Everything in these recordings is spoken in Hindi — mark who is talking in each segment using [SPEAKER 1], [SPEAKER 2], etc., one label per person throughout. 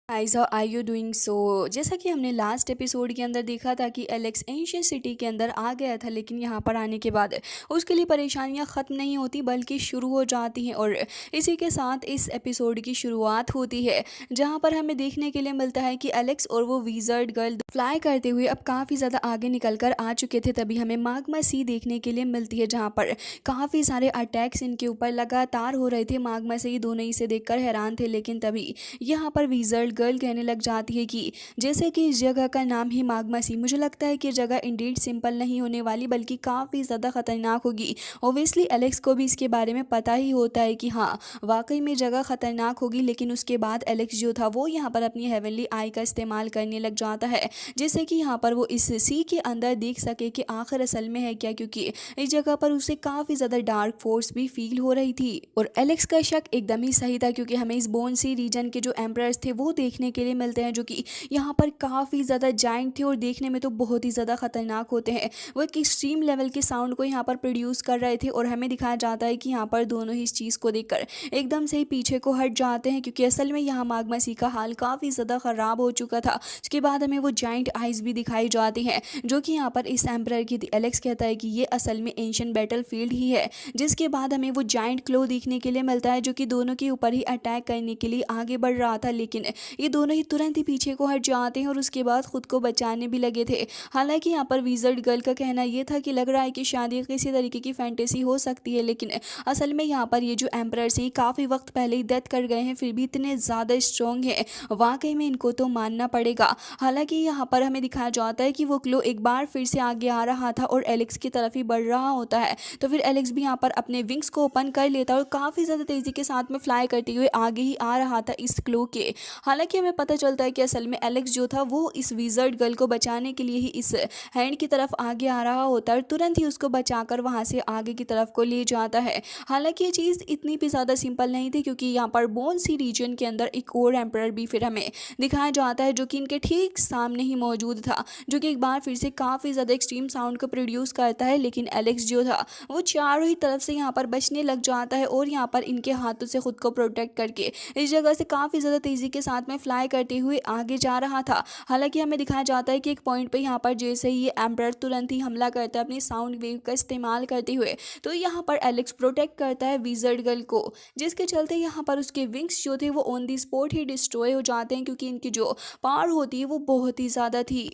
[SPEAKER 1] Guys how are you doing so. जैसा कि हमने लास्ट एपिसोड के अंदर देखा था कि एलेक्स एंशियंट सिटी के अंदर आ गया था, लेकिन यहाँ पर आने के बाद उसके लिए परेशानियाँ ख़त्म नहीं होती बल्कि शुरू हो जाती हैं। और इसी के साथ इस एपिसोड की शुरुआत होती है, जहाँ पर हमें देखने के लिए मिलता है कि एलेक्स और वो विज़र्ड गर्ल फ्लाई करते हुए अब काफ़ी ज़्यादा आगे निकल कर आ चुके थे। तभी हमें माग्मा सी देखने के लिए मिलती है, जहाँ पर काफ़ी सारे अटैक्स इनके ऊपर लगातार हो रहे थे। माग्मा सी दोनों इसे देखकर हैरान थे, लेकिन तभी यहाँ पर विज़र्ड गर्ल कहने लग जाती है कि जैसे कि इस जगह का नाम ही माग्मा सी, मुझे लगता है कि जगह इंडीड सिंपल नहीं होने वाली बल्कि काफ़ी ज़्यादा खतरनाक होगी। ओब्वियसली एलेक्स को भी इसके बारे में पता ही होता है कि हाँ वाकई में जगह खतरनाक होगी, लेकिन उसके बाद एलेक्स जो था वो यहाँ पर अपनी हेवनली आई का इस्तेमाल करने लग जाता है, जिससे कि यहाँ पर वो इस सी के अंदर देख सके कि आखिर असल में है क्या, क्योंकि इस जगह पर उसे काफ़ी ज़्यादा डार्क फोर्स भी फील हो रही थी। और एलेक्स का शक एकदम ही सही था, क्योंकि हमें इस बोन सी रीजन के जो एम्परर्स थे वो देखने के लिए मिलते हैं, जो कि यहाँ पर काफ़ी ज़्यादा जाइंट थे और देखने में तो बहुत ही ज़्यादा खतरनाक होते हैं। वो एक एक्सट्रीम लेवल के साउंड को यहाँ पर प्रोड्यूस कर रहे थे, और हमें दिखाया जाता है कि यहाँ पर दोनों ही इस चीज़ को देखकर एकदम से ही पीछे को हट जाते हैं, क्योंकि असल में यहाँ माग्मा सी का हाल काफ़ी ज़्यादा ख़राब हो चुका था। उसके बाद हमें वो जाइंट आइज भी दिखाई जाती हैं, जो कि यहाँ पर इस एम्परर की थी। एलेक्स कहता है कि ये असल में एंशिएंट बैटल फील्ड ही है, जिसके बाद हमें वो जाइंट क्लो देखने के लिए मिलता है, जो कि दोनों के ऊपर ही अटैक करने के लिए आगे बढ़ रहा था। लेकिन ये दोनों ही तुरंत ही पीछे को हट जाते हैं और उसके बाद खुद को बचाने भी लगे थे। हालांकि यहाँ पर विज़र्ड गर्ल का कहना ये था कि लग रहा है कि शादी किसी तरीके की फैंटेसी हो सकती है, लेकिन असल में यहाँ पर ये जो एम्परर से काफ़ी वक्त पहले ही डेथ कर गए हैं, फिर भी इतने ज़्यादा स्ट्रॉन्ग है, वाकई में इनको तो मानना पड़ेगा। हालांकि यहाँ पर हमें दिखाया जाता है कि वो क्लो एक बार फिर से आगे आ रहा था और एलेक्स की तरफ ही बढ़ रहा होता है। तो फिर एलेक्स भी यहाँ पर अपने विंग्स को ओपन कर लेता है और काफ़ी ज़्यादा तेज़ी के साथ में फ्लाई करते हुए आगे ही आ रहा था इस क्लो के। हालांकि हमें पता चलता है कि असल में एलेक्स जो था वो इस विज़र्ड गर्ल को बचाने के लिए ही इस हैंड की तरफ आगे आ रहा होता है और तुरंत ही उसको बचाकर वहाँ से आगे की तरफ को ले जाता है। हालांकि ये चीज़ इतनी भी ज़्यादा सिंपल नहीं थी, क्योंकि यहाँ पर बोन सी रीजन के अंदर एक और एम्परर भी फिर हमें दिखाया जाता है, जो कि इनके ठीक सामने ही मौजूद था, जो कि एक बार फिर से काफ़ी ज़्यादा एक्सट्रीम साउंड को प्रोड्यूस करता है। लेकिन एलेक्स जो था वो चारों ही तरफ से यहाँ पर बचने लग जाता है और यहाँ पर इनके हाथों से खुद को प्रोटेक्ट करके इस जगह से काफ़ी ज़्यादा तेज़ी के साथ में फ्लाई करते हुए आगे जा रहा था। हालांकि हमें दिखाया जाता है कि एक पॉइंट पे यहाँ पर जैसे ही ये एम्परर तुरंत ही हमला करता है अपनी साउंड वेव का इस्तेमाल करते हुए, तो यहाँ पर एलेक्स प्रोटेक्ट करता है विज़र्ड गर्ल को, जिसके चलते यहाँ पर उसके विंग्स जो थे वो on the spot he destroy हो जाते हैं, क्योंकि इनकी जो पावर होती है वो बहुत ही ज़्यादा थी।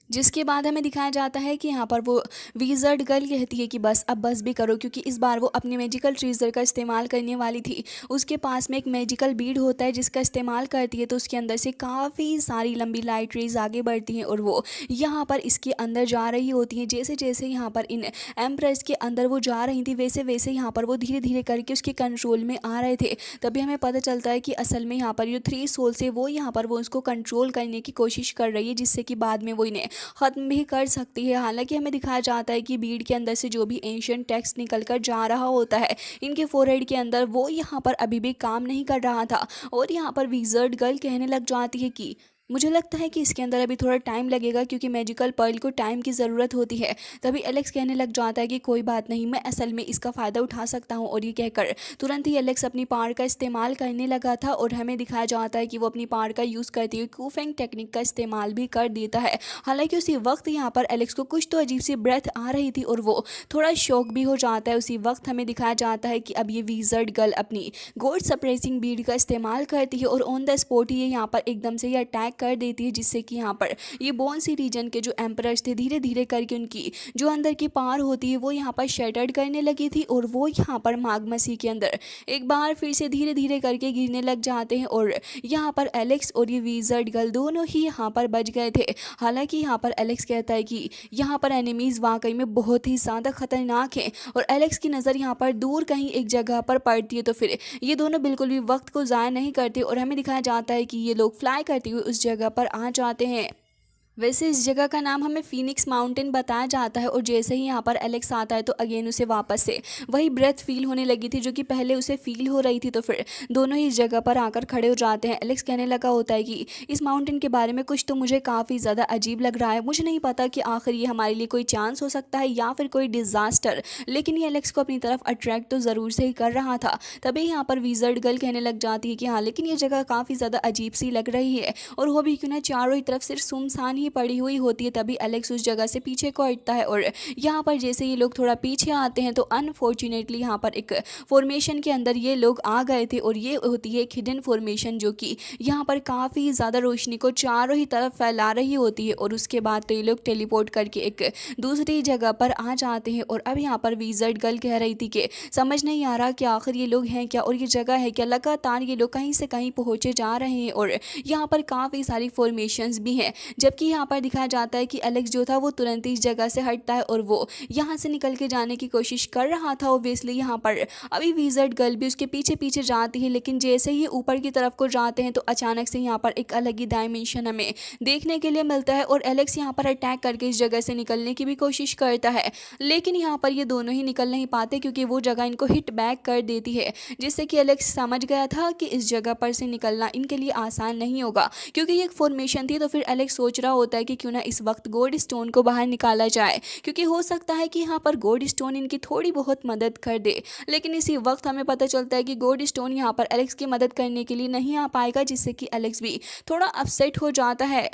[SPEAKER 1] जिसके बाद हमें दिखाया जाता है कि यहाँ पर वो विज़र्ड गर्ल कहती है कि बस अब बस भी करो, क्योंकि इस बार वो अपने मैजिकल ट्रीजर का इस्तेमाल करने वाली थी। उसके पास में एक मैजिकल बीड होता है जिसका इस्तेमाल करती है, तो उसके अंदर से काफ़ी सारी लंबी लाइट रेज आगे बढ़ती हैं और वो यहाँ पर इसके अंदर जा रही होती हैं। जैसे जैसे यहाँ पर इन एम्प्रेस के अंदर वो जा रही थी, वैसे वैसे यहाँ पर वो धीरे धीरे करके उसके कंट्रोल में आ रहे थे। तभी हमें पता चलता है कि असल में यहाँ पर जो थ्री सोल्स है वो यहाँ पर वो उसको कंट्रोल करने की कोशिश कर रही है, जिससे कि बाद में वो इन्हें ख़त्म भी कर सकती है। हालांकि हमें दिखाया जाता है कि बीड के अंदर से जो भी एंशिएंट टेक्स्ट निकल कर जा रहा होता है इनके फोरहेड के अंदर, वो यहाँ पर अभी भी काम नहीं कर रहा था। और यहाँ पर विज़र्ड गर्ल कहने लग जाती है कि मुझे लगता है कि इसके अंदर अभी थोड़ा टाइम लगेगा, क्योंकि मैजिकल पर्ल को टाइम की ज़रूरत होती है। तभी एलेक्स कहने लग जाता है कि कोई बात नहीं, मैं असल में इसका फ़ायदा उठा सकता हूँ। और ये कहकर तुरंत ही एलेक्स अपनी पावर का इस्तेमाल करने लगा था, और हमें दिखाया जाता है कि वो अपनी पावर का यूज़ करते हुए कूफेंग टेक्निक का इस्तेमाल भी कर देता है। हालांकि उसी वक्त यहाँ पर एलेक्स को कुछ तो अजीब सी ब्रेथ आ रही थी और वो थोड़ा शॉक भी हो जाता है। उसी वक्त हमें दिखाया जाता है कि अब ये विज़र्ड गर्ल अपनी गोड सप्रेसिंग बीड का इस्तेमाल करती है और ऑन द स्पॉट ही यहाँ पर एकदम से ये अटैक कर देती है, जिससे कि यहाँ पर ये बोन सी रीजन के जो एम्परर्स थे धीरे धीरे करके उनकी जो अंदर की पावर होती है वो यहाँ पर शैटर्ड करने लगी थी, और वो यहाँ पर माग्मा सी के अंदर एक बार फिर से धीरे धीरे करके गिरने लग जाते हैं। और यहाँ पर एलेक्स और ये विज़र्ड गर्ल दोनों ही यहाँ पर बच गए थे। हालांकि यहाँ पर एलेक्स कहता है कि यहाँ पर एनिमीज़ वाकई में बहुत ही ज़्यादा खतरनाक हैं, और एलेक्स की नज़र यहाँ पर दूर कहीं एक जगह पर पड़ती है। तो फिर ये दोनों बिल्कुल भी वक्त को ज़ाया नहीं करते और हमें दिखाया जाता है कि ये लोग फ्लाई करते हुए उस जगह पर आ जाते हैं। वैसे इस जगह का नाम हमें फीनिक्स माउंटेन बताया जाता है और जैसे ही यहाँ पर एलेक्स आता है तो अगेन उसे वापस से वही ब्रेथ फील होने लगी थी जो कि पहले उसे फील हो रही थी। तो फिर दोनों ही इस जगह पर आकर खड़े हो जाते हैं। एलेक्स कहने लगा होता है कि इस माउंटेन के बारे में कुछ तो मुझे काफ़ी ज़्यादा अजीब लग रहा है, मुझे नहीं पता कि आखिर ये हमारे लिए कोई चांस हो सकता है या फिर कोई डिजास्टर, लेकिन ये एलेक्स को अपनी तरफ अट्रैक्ट तो ज़रूर से ही कर रहा था। तभी यहाँ पर विज़र्ड गर्ल कहने लग जाती है कि हाँ, लेकिन ये जगह काफ़ी ज़्यादा अजीब सी लग रही है और वो भी क्यों ना चारों ही तरफ सिर्फ सुनसान ही पड़ी हुई होती है। तभी एलेक्स उस जगह से पीछे को हटता है और यहाँ पर जैसे ये लोग थोड़ा पीछे आते हैं तो अनफॉर्चुनेटली यहाँ पर एक फॉर्मेशन के अंदर ये लोग आ गए थे और ये होती है एक हिडन फॉर्मेशन जो कि यहाँ पर काफ़ी ज़्यादा रोशनी को चारों ही तरफ फैला रही होती है। और उसके बाद तो ये लोग टेलीपोर्ट करके एक दूसरी जगह पर आ जाते हैं। और अब यहाँ पर विज़र्ड गर्ल कह रही थी कि समझ नहीं आ रहा कि आखिर ये लोग हैं क्या और ये जगह है क्या। लगातार ये लोग कहीं से कहीं पहुँचे जा रहे हैं और यहाँ पर काफ़ी सारी फॉर्मेशंस भी हैं। जबकि यहाँ पर दिखाया जाता है कि एलेक्स जो था वो तुरंत ही इस जगह से हटता है और वो यहाँ से निकल के जाने की कोशिश कर रहा था। ऑब्वियसली यहाँ पर अभी विज़र्ड गर्ल भी उसके पीछे पीछे जाती है, लेकिन जैसे ही ऊपर की तरफ को जाते हैं तो अचानक से यहाँ पर एक अलग ही डायमेंशन हमें देखने के लिए मिलता है और एलेक्स यहाँ पर अटैक करके इस जगह से निकलने की भी कोशिश करता है। लेकिन यहाँ पर ये दोनों ही निकल नहीं पाते क्योंकि वो जगह इनको हिट बैक कर देती है, जिससे कि एलेक्स समझ गया था कि इस जगह पर से निकलना इनके लिए आसान नहीं होगा क्योंकि ये एक फॉर्मेशन थी। तो फिर एलेक्स सोच रहा होता है कि क्यों ना इस वक्त गोल्ड स्टोन को बाहर निकाला जाए क्योंकि हो सकता है कि यहाँ पर गोल्ड स्टोन इनकी थोड़ी बहुत मदद कर दे। लेकिन इसी वक्त हमें पता चलता है कि गोल्ड स्टोन यहाँ पर एलेक्स की मदद करने के लिए नहीं आ पाएगा, जिससे कि एलेक्स भी थोड़ा अपसेट हो जाता है।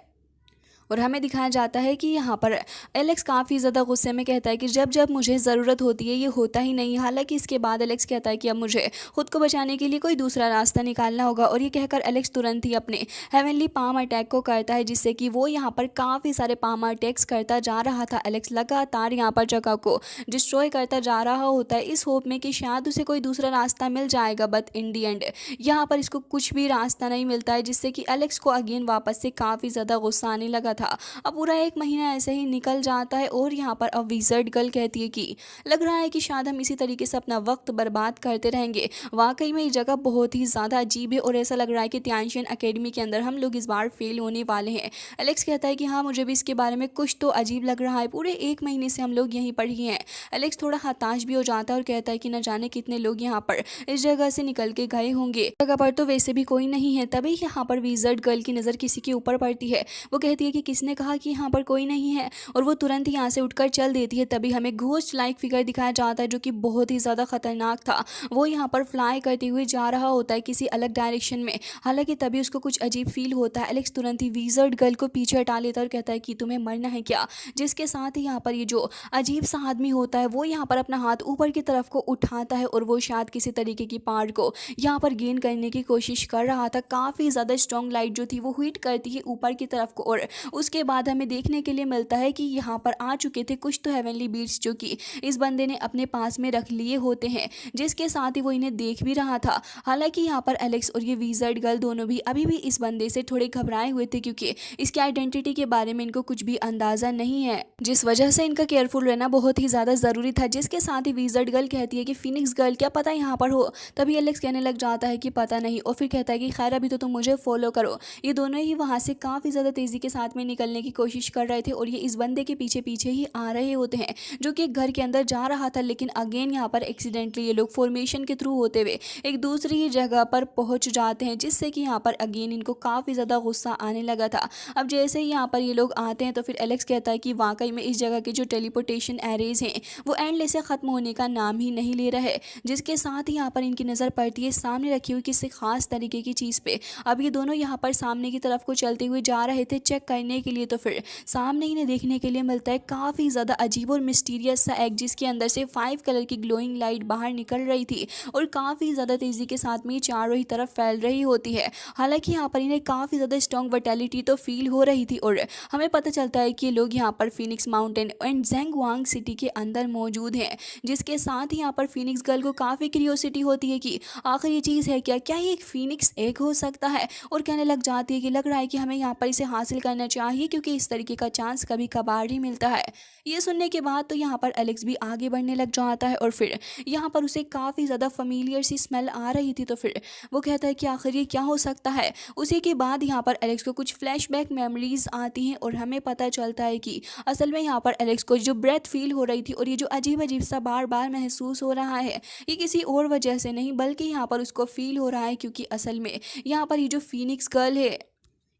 [SPEAKER 1] और हमें दिखाया जाता है कि यहाँ पर एलेक्स काफ़ी ज़्यादा गुस्से में कहता है कि जब जब मुझे ज़रूरत होती है ये होता ही नहीं। हालांकि इसके बाद एलेक्स कहता है कि अब मुझे खुद को बचाने के लिए कोई दूसरा रास्ता निकालना होगा और ये कहकर एलेक्स तुरंत ही अपने हेवनली पाम अटैक को करता है, जिससे कि वो यहाँ पर काफ़ी सारे पाम अटैक्स करता जा रहा था। एलेक्स लगातार यहाँ पर जगह को डिस्ट्रॉय करता जा रहा होता है इस होप में कि शायद उसे कोई दूसरा रास्ता मिल जाएगा, बट इन दी एंड यहाँ पर इसको कुछ भी रास्ता नहीं मिलता है, जिससे कि एलेक्स को अगेन वापस से काफ़ी ज़्यादा गुस्सा आने लगा था। अब पूरा एक महीना ऐसे ही निकल जाता है और यहाँ पर अब विज़र्ड गर्ल कहती है कि लग रहा है कि शायद हम इसी तरीके से अपना वक्त बर्बाद करते रहेंगे। वाकई में ये जगह बहुत ही ज़्यादा अजीब है और ऐसा लग रहा है कि त्यानशियन एकेडमी के अंदर हम लोग इस बार फेल होने वाले हैं। एलेक्स कहता है कि हाँ, मुझे भी इसके बारे में कुछ तो अजीब लग रहा है, पूरे एक महीने से हम लोग यहीं पर ही हैं। एलेक्स थोड़ा हताश भी हो जाता है और कहता है कि न जाने कितने लोग यहाँ पर इस जगह से निकल के गए होंगे, जगह पर तो वैसे भी कोई नहीं है। तभी यहाँ पर विज़र्ड गर्ल की नज़र किसी के ऊपर पड़ती है। वो कहती है कि किसने कहा कि यहाँ पर कोई नहीं है, और वो तुरंत ही यहाँ से उठकर चल देती है। तभी हमें घोस्ट लाइक फिगर दिखाया जाता है जो कि बहुत ही ज़्यादा खतरनाक था। वो यहाँ पर फ्लाई करते हुए जा रहा होता है किसी अलग डायरेक्शन में। हालांकि तभी उसको कुछ अजीब फील होता है। एलेक्स तुरंत ही विज़र्ड गर्ल को पीछे हटा लेता है और कहता है कि तुम्हें मरना है क्या। जिसके साथ ही यहाँ पर ये जो अजीब सा आदमी होता है वो यहाँ पर अपना हाथ ऊपर की तरफ को उठाता है और वो शायद किसी तरीके की पार्ट को यहाँ पर गेन करने की कोशिश कर रहा था। काफ़ी ज़्यादा स्ट्रॉन्ग लाइट जो थी वो हीट करती है ऊपर की तरफ को, और उसके बाद हमें देखने के लिए मिलता है कि यहाँ पर आ चुके थे कुछ तो हेवनली बीट्स जो कि इस बंदे ने अपने पास में रख लिए होते हैं, जिसके साथ ही वो इन्हें देख भी रहा था। हालांकि यहाँ पर एलेक्स और ये विज़र्ड गर्ल दोनों भी अभी भी इस बंदे से थोड़े घबराए हुए थे क्योंकि इसकी आइडेंटिटी के बारे में इनको कुछ भी अंदाज़ा नहीं है, जिस वजह से इनका केयरफुल रहना बहुत ही ज़्यादा ज़रूरी था। जिसके साथ ही विज़र्ड गर्ल कहती है कि फिनिक्स गर्ल क्या पता यहाँ पर हो। तभी एलेक्स कहने लग जाता है कि पता नहीं, और फिर कहता है कि खैर अभी तो तुम मुझे फॉलो करो। ये दोनों ही वहाँ से काफ़ी ज़्यादा तेज़ी के साथ में निकलने की कोशिश कर रहे थे और ये इस बंदे के पीछे पीछे ही आ रहे होते हैं जो कि एक घर के अंदर जा रहा था। लेकिन अगेन यहाँ पर एक्सीडेंटली ये लोग फॉर्मेशन के थ्रू होते हुए एक दूसरी ही जगह पर पहुंच जाते हैं, जिससे कि यहाँ पर अगेन इनको काफ़ी ज़्यादा गुस्सा आने लगा था। अब जैसे ही यहाँ पर ये लोग आते हैं तो फिर एलेक्स कहता है कि वाकई में इस जगह के जो टेलीपोर्टेशन एरेज हैं वो एंडलेस से ख़त्म होने का नाम ही नहीं ले रहे। जिसके साथ ही यहाँ पर इनकी नज़र पड़ती है सामने रखी हुई किसी खास तरीके की चीज़ पे। अब ये दोनों यहाँ पर सामने की तरफ को चलते हुए जा रहे थे चेक करने के लिए, तो फिर सामने इन्हें देखने के लिए मिलता है काफ़ी ज़्यादा अजीब और मिस्टीरियस सा एग, जिसके अंदर से 5 कलर की ग्लोइंग लाइट बाहर निकल रही थी और काफ़ी ज़्यादा तेज़ी के साथ में चारों ही तरफ फैल रही होती है। हालांकि यहाँ पर इन्हें काफ़ी ज़्यादा स्ट्रॉन्ग वाइटैलिटी तो फील हो रही थी और हमें पता चलता है कि लोग यहाँ पर फिनिक्स माउंटेन एंड ज़ेंगवांग सिटी के अंदर मौजूद हैं। जिसके साथ ही यहाँ पर फिनिक्स गर्ल को काफ़ी क्यूरियोसिटी होती है कि आखिर ये चीज़ है क्या, क्या ये एक फिनिक्स एग हो सकता है, और कहने लग जाती है कि लग रहा है कि हमें यहाँ पर इसे हासिल करना चाहिए। चाहिए क्योंकि इस तरीके का चांस कभी कभार ही मिलता है। ये सुनने के बाद तो यहाँ पर एलेक्स भी आगे बढ़ने लग जाता है और फिर यहाँ पर उसे काफ़ी ज़्यादा फ़मीलियर सी स्मेल आ रही थी, तो फिर वो कहता है कि आखिर ये क्या हो सकता है। उसी के बाद यहाँ पर एलेक्स को कुछ फ्लैशबैक मेमोरीज आती हैं और हमें पता चलता है कि असल में यहाँ पर एलेक्स को जो ब्रेथ फील हो रही थी और ये जो अजीब अजीब सा बार बार महसूस हो रहा है, ये किसी और वजह से नहीं बल्कि यहाँ पर उसको फील हो रहा है क्योंकि असल में यहाँ पर ये जो फीनिक्स गर्ल है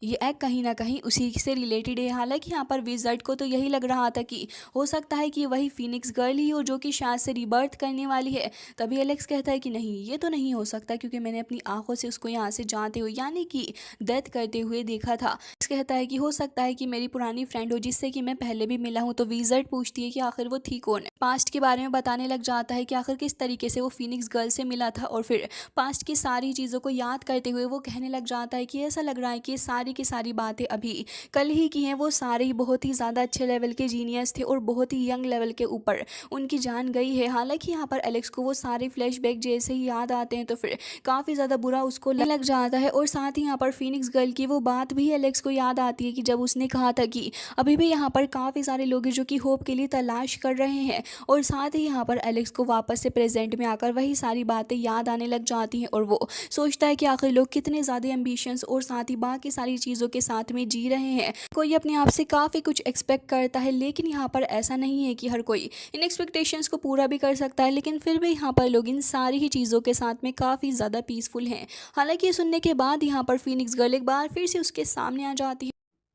[SPEAKER 1] ये एक कहीं ना कहीं उसी से रिलेटेड है। हालांकि यहाँ पर विज़र्ड को तो यही लग रहा था कि हो सकता है कि वही फिनिक्स गर्ल ही हो जो कि शायद से रिबर्थ करने वाली है। तभी एलेक्स कहता है कि नहीं, ये तो नहीं हो सकता क्योंकि मैंने अपनी आंखों से उसको यहाँ से जाते हुए यानी कि डेथ करते हुए देखा था। कहता है कि हो सकता है कि मेरी पुरानी फ्रेंड हो जिससे कि मैं पहले भी मिला हूँ। तो विज़र्ड पूछती है कि आखिर वो थी कौन। पास्ट के बारे में बताने लग जाता है कि आखिर किस तरीके से वो फिनिक्स गर्ल से मिला था और फिर पास्ट की सारी चीज़ों को याद करते हुए वो कहने लग जाता है कि ऐसा लग रहा है कि सारी की सारी बातें अभी कल ही की हैं। वो सारे बहुत ही ज़्यादा अच्छे लेवल के जीनियस थे और बहुत ही यंग लेवल के ऊपर उनकी जान गई है। हालांकि यहाँ पर एलेक्स को वो सारे फ्लैशबैक जैसे ही याद आते हैं तो फिर काफ़ी ज़्यादा बुरा उसको लग जाता है और साथ ही यहाँ पर फिनिक्स गर्ल की वो बात भी एलेक्स को याद आती है कि जब उसने कहा था कि अभी भी यहाँ पर काफ़ी सारे लोग हैं जो कि होप के लिए तलाश कर रहे हैं। और साथ ही यहाँ पर एलेक्स को वापस से प्रेजेंट में आकर वही सारी बातें याद आने लग जाती हैं और वो सोचता है कि आखिर लोग कितने ज़्यादा एम्बिशंस और साथ ही बाकी सारी चीज़ों के साथ में जी रहे हैं। कोई अपने आप से काफ़ी कुछ एक्सपेक्ट करता है लेकिन यहाँ पर ऐसा नहीं है कि हर कोई इन एक्सपेक्टेशंस को पूरा भी कर सकता है, लेकिन फिर भी यहाँ पर लोग इन सारी ही चीज़ों के साथ में काफ़ी ज़्यादा पीसफुल हैं। हालांकि ये सुनने के बाद यहाँ पर फिनिक्स गर्ल एक बार फिर से उसके सामने आ जाती है,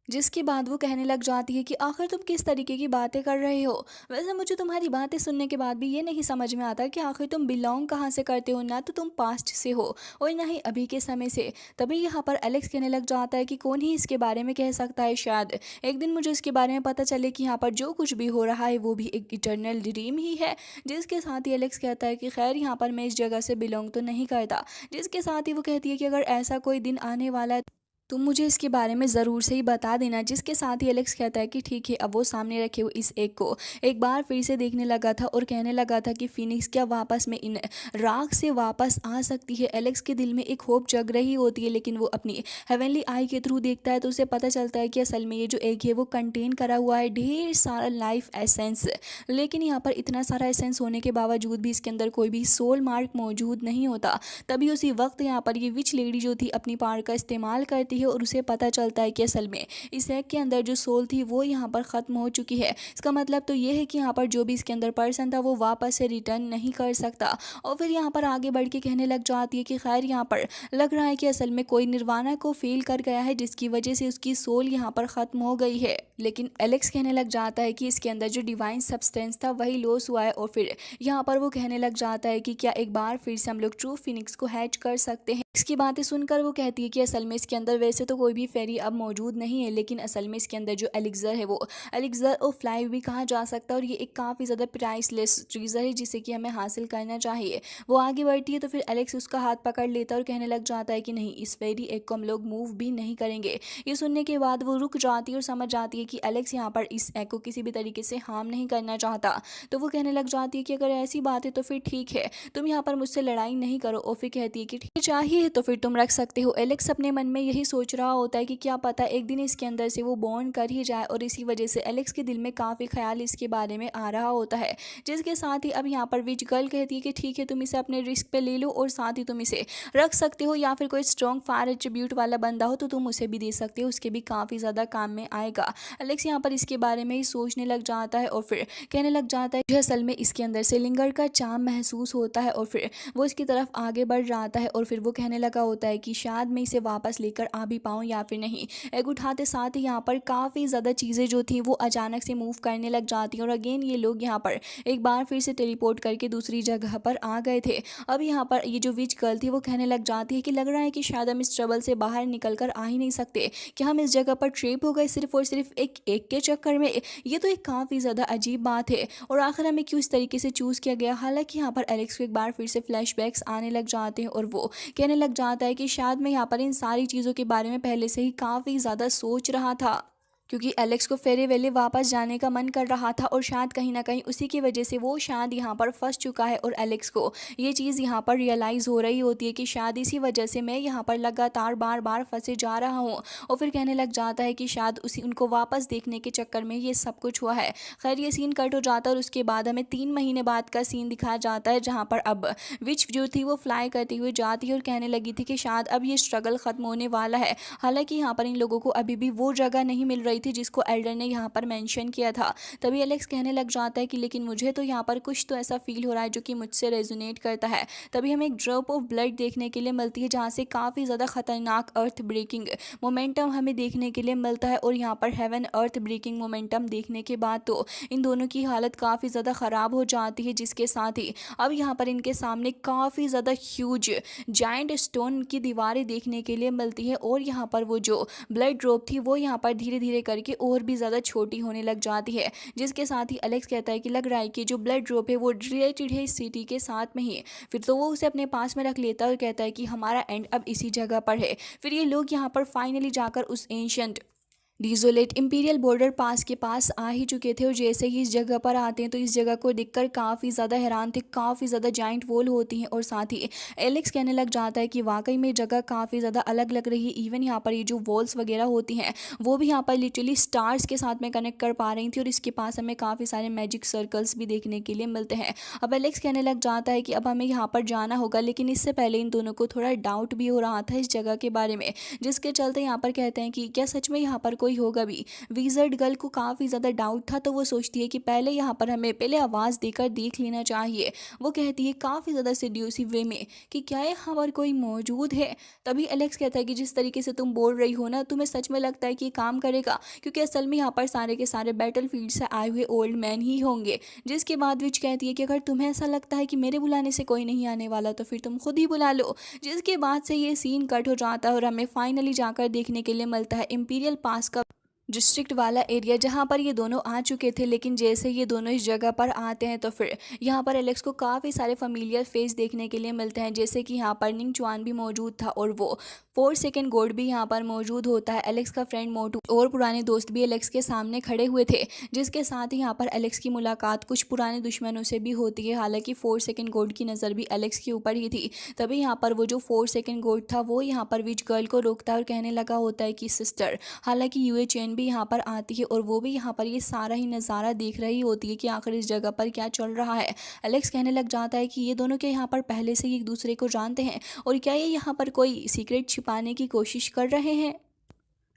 [SPEAKER 1] जिसके बाद वो कहने लग जाती है कि आखिर तुम किस तरीके की बातें कर रहे हो। वैसे मुझे तुम्हारी बातें सुनने के बाद भी ये नहीं समझ में आता कि आखिर तुम बिलोंग कहाँ से करते हो। ना तो तुम पास्ट से हो और ना ही अभी के समय से। तभी यहाँ पर एलेक्स कहने लग जाता है कि कौन ही इसके बारे में कह सकता है, शायद एक दिन मुझे इसके बारे में पता चले कि यहाँ पर जो कुछ भी हो रहा है वो भी एक इटर्नल ड्रीम ही है। जिसके साथ ही एलेक्स कहता है कि खैर यहाँ पर मैं इस जगह से बिलोंग तो नहीं करता। जिसके साथ ही वो कहती है कि अगर ऐसा कोई दिन आने वाला है तुम मुझे इसके बारे में ज़रूर से ही बता देना। जिसके साथ ही एलेक्स कहता है कि ठीक है। अब वो सामने रखे हुए इस एग को एक बार फिर से देखने लगा था और कहने लगा था कि फिनिक्स क्या वापस में इन राख से वापस आ सकती है। एलेक्स के दिल में एक होप जग रही होती है लेकिन वो अपनी हेवनली आई के थ्रू देखता है तो उसे पता चलता है कि असल में ये जो एग है वो कंटेन करा हुआ है ढेर सारा लाइफ एसेंस। लेकिन यहाँ पर इतना सारा एसेंस होने के बावजूद भी इसके अंदर कोई भी सोल मार्क मौजूद नहीं होता। तभी उसी वक्त यहाँ पर ये विच लेडी जो थी अपनी पावर का इस्तेमाल करती है और उसे पता चलता है कि असल में इस एग के अंदर जो सोल थी वो यहाँ पर ख़त्म हो चुकी है। इसका मतलब तो ये है कि यहाँ पर जो भी इसके अंदर पर्सन था वो वापस से रिटर्न नहीं कर सकता। और फिर यहाँ पर आगे बढ़ के कहने लग जाती है कि खैर यहाँ पर लग रहा है कि असल में कोई निर्वाणा को फेल कर गया है जिसकी वजह से उसकी सोल यहाँ पर ख़त्म हो गई है। लेकिन एलेक्स कहने लग जाता है कि इसके अंदर जो डिवाइन सब्सटेंस था वही लॉस हुआ है। और फिर यहाँ पर वो कहने लग जाता है कि क्या एक बार फिर से हम लोग ट्रू फिनिक्स को हैच कर सकते हैं। इसकी बातें सुनकर वो कहती है कि असल में इसके अंदर वैसे तो कोई भी फेरी अब मौजूद नहीं है, लेकिन असल में इसके अंदर जो एलिक्सर है वो एलिक्सर ऑफ लाइफ भी कहा जा सकता है और ये एक काफ़ी ज़्यादा प्राइसलेस ट्रीजर है जिसे कि हमें हासिल करना चाहिए। वो आगे बढ़ती है तो फिर एलेक्स उसका हाथ पकड़ लेता है और कहने लग जाता है कि नहीं, इस फेरी एक को हम लोग मूव भी नहीं करेंगे। ये सुनने के बाद वो रुक जाती है और समझ जाती है कि एलेक्स यहाँ पर इस एग को किसी भी तरीके से हार्म नहीं करना चाहता। तो वो कहने लग जाती है कि अगर ऐसी बात है तो फिर ठीक है, तुम यहाँ पर मुझसे लड़ाई नहीं करो। और फिर कहती है कि ठीक चाहिए तो फिर तुम रख सकते हो। एलेक्स अपने मन में यही सोच रहा होता है कि क्या पता एक दिन इसके अंदर से वो बॉर्न कर ही जाए और इसी वजह से एलेक्स के दिल में काफ़ी ख्याल इसके बारे में आ रहा होता है। जिसके साथ ही अब यहाँ पर विच गर्ल कहती है कि ठीक है, तुम इसे अपने रिस्क पे ले लो और साथ ही तुम इसे रख सकते हो या फिर कोई स्ट्रॉन्ग फायर एट्रीब्यूट वाला बंदा हो तो तुम उसे भी दे सकते हो, उसके भी काफ़ी ज़्यादा काम में आएगा। एलेक्स यहाँ पर इसके बारे में ही सोचने लग जाता है और फिर कहने लग जाता है कि असल में इसके अंदर से लिंगर का चाम महसूस होता है। और फिर वो इसकी तरफ आगे बढ़ जाता है और फिर वो कहने लगा होता है कि शायद मैं इसे वापस लेकर आ भी पाऊँ या फिर नहीं। एग उठाते साथ ही यहाँ पर काफ़ी ज़्यादा चीज़ें जो थी वो अचानक से मूव करने लग जाती हैं और अगेन ये लोग यहाँ पर एक बार फिर से टेलीपोर्ट करके दूसरी जगह पर आ गए थे। अब यहाँ पर ये जो विच गर्ल थी वो कहने लग जाती है कि लग रहा है कि शायद हम इस ट्रबल से बाहर निकल कर आ ही नहीं सकते, कि हम इस जगह पर ट्रैप हो गए सिर्फ और सिर्फ एक एग के चक्कर में। ये तो एक काफ़ी ज़्यादा अजीब बात है और आखिर हमें क्यों इस तरीके से चूज़ किया गया। हालांकि यहाँ पर एलेक्स को एक बार फिर से फ्लैशबैक्स आने लग जाते हैं और वो कहने लग जाता है कि शायद मैं यहाँ पर इन सारी चीज़ों के बारे में पहले से ही काफ़ी ज़्यादा सोच रहा था। क्योंकि एलेक्स को फेरे वेले वापस जाने का मन कर रहा था और शायद कहीं ना कहीं उसी की वजह से वो शायद यहाँ पर फंस चुका है और एलेक्स को ये चीज़ यहाँ पर रियलाइज़ हो रही होती है कि शायद इसी वजह से मैं यहाँ पर लगातार बार बार फंसे जा रहा हूँ। और फिर कहने लग जाता है कि शायद उसी उनको वापस देखने के चक्कर में ये सब कुछ हुआ है। खैर ये सीन कट हो जाता है और उसके बाद हमें 3 महीने बाद का सीन दिखाया जाता है जहाँ पर अब विच जो थी वो फ्लाई करती हुई जाती है और कहने लगी थी कि शायद अब ये स्ट्रगल ख़त्म होने वाला है। हालांकि यहाँ पर इन लोगों को अभी भी वो जगह नहीं मिल रही थी जिसको एल्डर ने यहाँ पर मेंशन किया था। तभी एलेक्स कहने लग जाता है कि लेकिन मुझे तो यहाँ पर कुछ तो ऐसा फील हो रहा है जो कि मुझसे रेजोनेट करता है। तभी हमें एक ड्रॉप ऑफ ब्लड देखने के लिए मिलती है जहाँ से काफ़ी ज़्यादा खतरनाक अर्थ ब्रेकिंग मोमेंटम हमें देखने के लिए मिलता है। और यहाँ पर हेवन अर्थ ब्रेकिंग मोमेंटम देखने के बाद तो इन दोनों की हालत काफ़ी ज़्यादा ख़राब हो जाती है, जिसके साथ ही अब यहाँ पर इनके सामने काफ़ी ज़्यादा ह्यूज जाइंट स्टोन की दीवारें देखने के लिए मिलती है। और यहाँ पर वो जो ब्लड ड्रॉप थी वो यहाँ पर धीरे धीरे करके और भी ज़्यादा छोटी होने लग जाती है, जिसके साथ ही एलेक्स कहता है कि लग रहा है कि जो ब्लड ड्रॉप है वो रिलेटेड है इस सिटी के साथ में ही। फिर तो वो उसे अपने पास में रख लेता है और कहता है कि हमारा एंड अब इसी जगह पर है। फिर ये लोग यहाँ पर फाइनली जाकर उस एंशियंट डिजोलेट इंपीरियल बॉर्डर पास के पास आ ही चुके थे और जैसे ही इस जगह पर आते हैं तो इस जगह को देखकर काफ़ी ज़्यादा हैरान थे। काफ़ी ज़्यादा जाइंट वॉल होती हैं और साथ ही एलेक्स कहने लग जाता है कि वाकई में जगह काफ़ी ज़्यादा अलग लग रही है। इवन यहाँ पर ये जो वॉल्स वगैरह होती हैं वो भी यहाँ पर लिटरली स्टार्स के साथ में कनेक्ट कर पा रही थी और इसके पास हमें काफ़ी सारे मैजिक सर्कल्स भी देखने के लिए मिलते हैं। अब एलेक्स कहने लग जाता है कि अब हमें यहाँ पर जाना होगा, लेकिन इससे पहले इन दोनों को थोड़ा डाउट भी हो रहा था इस जगह के बारे में, जिसके चलते यहाँ पर कहते हैं कि क्या सच में यहाँ पर कोई होगा भी। विज़र्ड गर्ल को काफ़ी ज़्यादा डाउट था तो वो सोचती है कि पहले यहाँ पर हमें पहले आवाज़ देकर देख लेना चाहिए। वो कहती है काफ़ी ज़्यादा सेड्यूसिव वे में कि क्या यहाँ पर कोई मौजूद है। तभी एलेक्स कहता है कि जिस तरीके से तुम बोल रही हो ना, तुम्हें सच में लगता है कि ये काम करेगा, क्योंकि असल में यहाँ पर सारे के सारे बैटल फील्ड से आए हुए ओल्ड मैन ही होंगे। जिसके बाद विच कहती है कि अगर तुम्हें ऐसा लगता है कि मेरे बुलाने से कोई नहीं आने वाला तो फिर तुम खुद ही बुला लो। जिसके बाद से ये सीन कट हो जाता है और हमें फाइनली जाकर देखने के लिए मिलता है इंपीरियल पास का डिस्ट्रिक्ट वाला एरिया जहाँ पर ये दोनों आ चुके थे। लेकिन जैसे ये दोनों इस जगह पर आते हैं तो फिर यहाँ पर एलेक्स को काफ़ी सारे फैमिलियर फेस देखने के लिए मिलते हैं, जैसे कि यहाँ पर निंग चुआन भी मौजूद था और वो 4 सेकंड गोड भी यहाँ पर मौजूद होता है। एलेक्स का फ्रेंड मोटू और पुराने दोस्त भी एलेक्स के सामने खड़े हुए थे, जिसके साथ ही यहाँ पर एलेक्स की मुलाकात कुछ पुराने दुश्मनों से भी होती है। हालांकि 4 सेकंड गोड की नज़र भी एलेक्स के ऊपर ही थी। तभी यहाँ पर वो जो 4 सेकंड गोड था वो यहाँ पर विच गर्ल को रोकता है और कहने लगा होता है कि सिस्टर। हालांकि यूए चैन भी यहाँ पर आती है और वो भी यहाँ पर ये सारा ही नज़ारा देख रही होती है कि आखिर इस जगह पर क्या चल रहा है। एलेक्स कहने लग जाता है कि ये दोनों क्या यहाँ पर पहले से ही एक दूसरे को जानते हैं और क्या ये यहाँ पर कोई सीक्रेट छिपाने की कोशिश कर रहे हैं।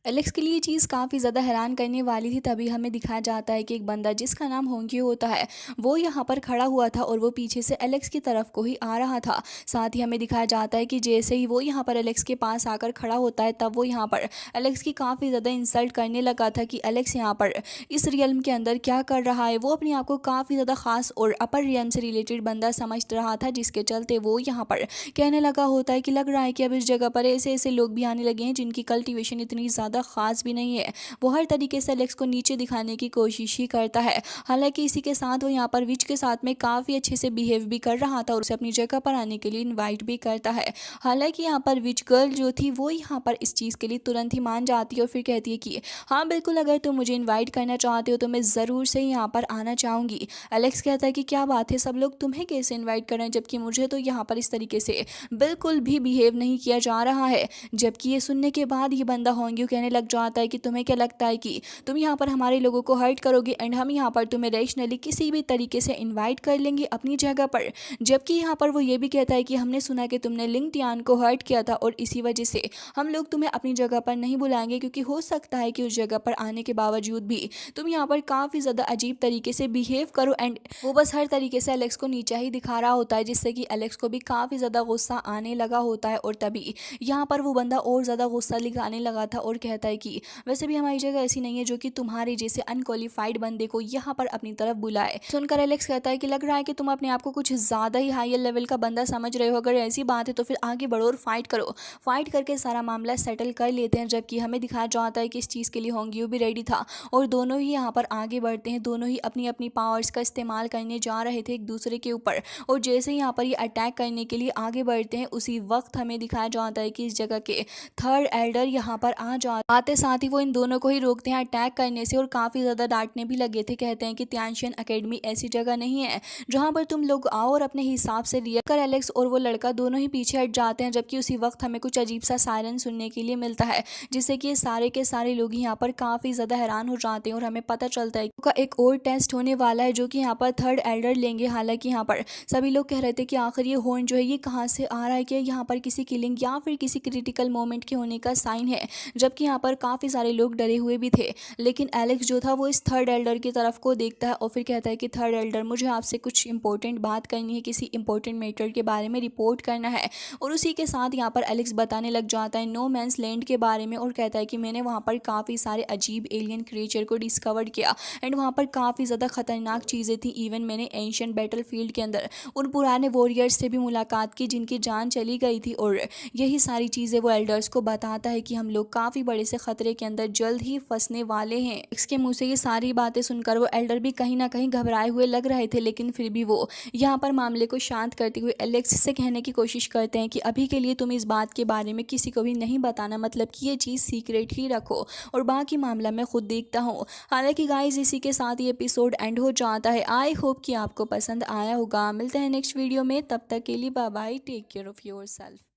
[SPEAKER 1] एलेक्स के लिए ये चीज़ काफ़ी ज़्यादा हैरान करने वाली थी। तभी हमें दिखाया जाता है कि एक बंदा जिसका नाम होंगी होता है वो यहाँ पर खड़ा हुआ था और वो पीछे से एलेक्स की तरफ को ही आ रहा था। साथ ही हमें दिखाया जाता है कि जैसे ही वो यहाँ पर एलेक्स के पास आकर खड़ा होता है तब वो यहाँ पर एलेक्स की काफ़ी ज़्यादा इंसल्ट करने लगा था कि एलेक्स यहाँ पर इस रियल्म के अंदर क्या कर रहा है। वो अपने आप को काफ़ी ज़्यादा ख़ास और अपर रियल्म से रिलेटेड बंदा समझ रहा था, जिसके चलते वो यहाँ पर कहने लगा होता है कि लग रहा है कि अब इस जगह पर ऐसे ऐसे लोग भी आने लगे हैं जिनकी कल्टिवेशन इतनी ज़्यादा ख़ास भी नहीं है। वो हर तरीके से एलेक्स को नीचे दिखाने की कोशिश ही करता है। हालांकि इसी के साथ वो यहाँ पर विच के साथ में काफ़ी अच्छे से बिहेव भी कर रहा था और उसे अपनी जगह पर आने के लिए इनवाइट भी करता है। हालांकि यहाँ पर विच गर्ल जो थी वो यहाँ पर इस चीज़ के लिए तुरंत ही मान जाती है और फिर कहती है कि हाँ बिल्कुल, अगर तुम मुझे इन्वाइट करना चाहते हो तो मैं ज़रूर से यहाँ पर आना चाहूँगी। एलेक्स कहता है कि क्या बात है, सब लोग तुम्हें कैसे इन्वाइट कर रहे हैं जबकि मुझे तो यहाँ पर इस तरीके से बिल्कुल भी बिहेव नहीं किया जा रहा है। जबकि ये सुनने के बाद ये बंदा होंगी कहने लग जाता है कि तुम्हें क्या लगता है कि तुम यहाँ पर हमारे लोगों को हर्ट करोगे एंड हम यहाँ पर तुम्हें रैशनली किसी भी तरीके से इनवाइट कर लेंगे अपनी जगह पर। जबकि यहाँ पर वो ये भी कहता है कि हमने सुना कि तुमने लिंग टियान को हर्ट किया था और इसी वजह से हम लोग तुम्हें अपनी जगह पर नहीं बुलाएंगे, क्योंकि हो सकता है कि उस जगह पर आने के बावजूद भी तुम यहाँ पर काफ़ी ज़्यादा अजीब तरीके से बिहेव करो। एंड वो बस हर तरीके से एलेक्स को नीचा ही दिखा रहा होता है, जिससे कि एलेक्स को भी काफ़ी ज़्यादा गुस्सा आने लगा होता है। और तभी यहाँ पर वो बंदा और ज़्यादा गुस्सा दिखाने लगा था और कहता है कि वैसे भी हमारी जगह ऐसी नहीं है जो कि तुम्हारे जैसे अनक्वालिफाइड बंदे को यहाँ पर अपनी तरफ बुलाए। सुनकर एलेक्स कहता है कि लग रहा है कि तुम अपने आप को कुछ ज़्यादा ही हायर लेवल का बंदा समझ रहे हो। अगर ऐसी बात है तो फिर आगे बढ़ो और फाइट करो। फाइट करके सारा मामला सेटल कर लेते हैं। जबकि हमें दिखाया जाता है कि इस चीज़ के लिए होंगियो भी रेडी था और दोनों ही यहाँ पर आगे बढ़ते हैं। दोनों ही अपनी अपनी पावर्स का इस्तेमाल करने जा रहे थे एक दूसरे के ऊपर, और जैसे यहाँ पर ये अटैक करने के लिए आगे बढ़ते हैं उसी वक्त हमें दिखाया जाता है कि इस जगह के थर्ड एल्डर यहाँ पर आ जाते आते साथ ही वो इन दोनों को ही रोकते हैं अटैक करने से और काफ़ी ज़्यादा डांटने भी लगे थे। कहते हैं कि तियानशियन एकेडमी ऐसी जगह नहीं है जहाँ पर तुम लोग आओ और अपने हिसाब से रिएक्ट कर। एलेक्स और वो लड़का दोनों ही पीछे हट जाते हैं, जबकि उसी वक्त हमें कुछ अजीब सा सायरन सुनने के लिए मिलता है, जिससे कि ये सारे के सारे लोग यहाँ पर काफ़ी ज़्यादा हैरान हो जाते हैं। और हमें पता चलता है कि एक और टेस्ट होने वाला है जो कि यहाँ पर थर्ड एल्डर लेंगे। हालांकि यहाँ पर सभी लोग कह रहे थे कि आखिर ये हॉर्न जो है ये कहाँ से आ रहा है, कि यहाँ पर किसी किलिंग या फिर किसी क्रिटिकल मोमेंट के होने का साइन है, जबकि यहाँ पर काफ़ी सारे लोग डरे हुए भी थे। लेकिन एलेक्स जो था वो इस थर्ड एल्डर की तरफ को देखता है और फिर कहता है कि थर्ड एल्डर, मुझे आपसे कुछ इंपॉर्टेंट बात करनी है, किसी इंपॉर्टेंट मैटर के बारे में रिपोर्ट करना है। और उसी के साथ यहाँ पर एलेक्स बताने लग जाता है नो मैंस लैंड के बारे में और कहता है कि मैंने वहाँ पर काफ़ी सारे अजीब एलियन क्रिएचर को डिस्कवर किया एंड वहाँ पर काफ़ी ज़्यादा खतरनाक चीज़ें थी। इवन मैंने एंशिएंट बैटलफील्ड के अंदर उन पुराने वॉरियर्स से भी मुलाकात की जिनकी जान चली गई थी। और यही सारी चीज़ें वो एल्डर्स को बताता है कि हम लोग काफ़ी बड़े से खतरे के अंदर जल्द ही फंसने वाले हैं। इसके मुंह से ये सारी बातें सुनकर वो एल्डर भी कहीं ना कहीं घबराए हुए लग रहे थे, लेकिन फिर भी वो यहाँ पर मामले को शांत करते हुए एलेक्स से कहने की कोशिश करते हैं कि अभी के लिए तुम इस बात के बारे में किसी को भी नहीं बताना, मतलब कि ये चीज़ सीक्रेट ही रखो और बाकी मामला मैं खुद देखता हूँ। हालांकि गाइस इसी के साथ ये एपिसोड एंड हो जाता है। आई होप कि आपको पसंद आया होगा। मिलते हैं नेक्स्ट वीडियो में, तब तक के लिए bye bye, take care of yourself.